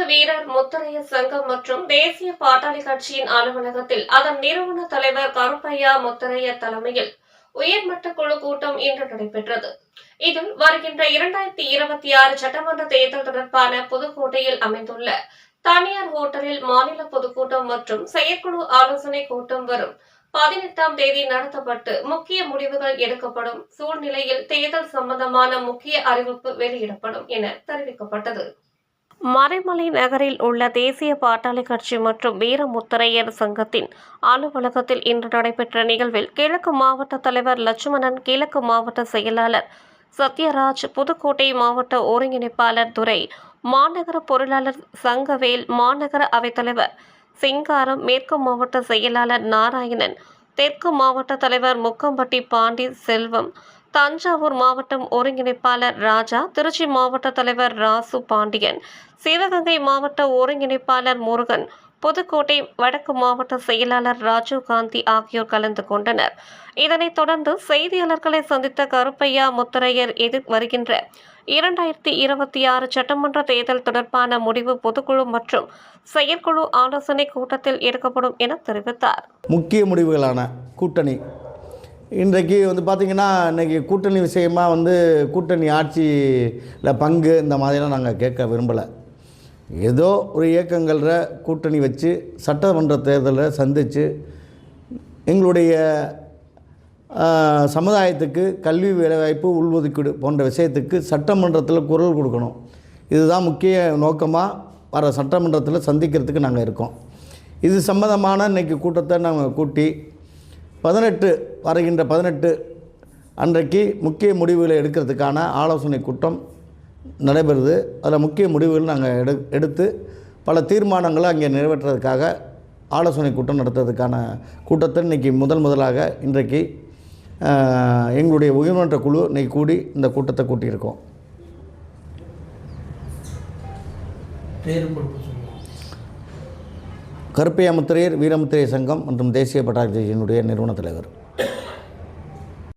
வீரர் முத்தரைய சங்கம் மற்றும் தேசிய பாட்டாளி கட்சியின் அலுவலகத்தில் அதன் நிறுவன தலைவர் கருப்பையா முத்தரைய தலைமையில் உயர்மட்ட குழு கூட்டம் இன்று நடைபெற்றது. இதில் வருகின்ற 2026 சட்டமன்ற தேர்தல் தொடர்பான புதுக்கோட்டையில் அமைந்துள்ள தனியார் ஹோட்டலில் மாநில பொதுக்கூட்டம் மற்றும் செயற்குழு ஆலோசனை கூட்டம் வரும் 18ஆம் தேதி நடத்தப்பட்டு முக்கிய முடிவுகள் எடுக்கப்படும் சூழ்நிலையில் தேர்தல் சம்பந்தமான முக்கிய அறிவிப்பு வெளியிடப்படும் என தெரிவிக்கப்பட்டது. மறைமலை நகரில் உள்ள தேசிய பாட்டாளி கட்சி மற்றும் வீரமுத்தரையர் சங்கத்தின் அலுவலகத்தில் இன்று நடைபெற்ற நிகழ்வில் கிழக்கு மாவட்ட தலைவர் லட்சுமணன், கிழக்கு மாவட்ட செயலாளர் சத்யராஜ், புதுக்கோட்டை மாவட்ட ஒருங்கிணைப்பாளர் துரை, மாநகர பொருளாளர் சங்கவேல், மாநகர அவைத்தலைவர் சிங்காரம், மேற்கு மாவட்ட செயலாளர் நாராயணன், தெற்கு மாவட்ட தலைவர் முக்கம்பட்டி பாண்டி செல்வம், தஞ்சாவூர் மாவட்டம் ஒருங்கிணைப்பாளர் ராஜா, திருச்சி மாவட்ட தலைவர் ராசு பாண்டியன், சிவகங்கை மாவட்ட ஒருங்கிணைப்பாளர் முருகன், புதுக்கோட்டை வடக்கு மாவட்ட செயலாளர் ராஜீவ் காந்தி ஆகியோர் கலந்து கொண்டனர். இதனைத் தொடர்ந்து செய்தியாளர்களை சந்தித்த கருப்பையா முத்தரையர் வருகின்ற 2026 சட்டமன்ற தேர்தல் தொடர்பான முடிவு பொதுக்குழு மற்றும் செயற்குழு ஆலோசனை கூட்டத்தில் எடுக்கப்படும் என தெரிவித்தார். முக்கிய முடிவுகளான கூட்டணி இன்றைக்கு பார்த்திங்கன்னா, இன்றைக்கி கூட்டணி விஷயமாக கூட்டணி ஆட்சியில் பங்கு இந்த மாதிரிலாம் நாங்கள் கேட்க விரும்பலை. ஏதோ ஒரு இயக்கங்களில் கூட்டணி வச்சு சட்டமன்ற தேர்தலில் சந்தித்து எங்களுடைய சமுதாயத்துக்கு கல்வி, வேலைவாய்ப்பு, உள்ஒதுக்கீடு போன்ற விஷயத்துக்கு சட்டமன்றத்தில் குரல் கொடுக்கணும். இதுதான் முக்கிய நோக்கமாக வர சட்டமன்றத்தில் சந்திக்கிறதுக்கு நாங்கள் இருக்கோம். இது சம்பந்தமான இன்றைக்கி கூட்டத்தை நாங்கள் கூட்டி வருகின்ற 18 அன்றைக்கு முக்கிய முடிவுகளை எடுக்கிறதுக்கான ஆலோசனை கூட்டம் நடைபெறுது. அதில் முக்கிய முடிவுகள் நாங்கள் எடுத்து பல தீர்மானங்களை அங்கே நிறைவேற்றுறதுக்காக ஆலோசனை கூட்டம் நடத்துறதுக்கான கூட்டத்தை இன்றைக்கி முதலாக இன்றைக்கு எங்களுடைய உயர்மன்ற குழு இன்றைக்கி கூடி இந்த கூட்டத்தை கூட்டியிருக்கோம். கருப்பையா முத்தரையர் வீரமுத்தரையர் சங்கம் மற்றும் தேசிய பாட்டாளி கட்சியினுடைய நிறுவன தலைவர்.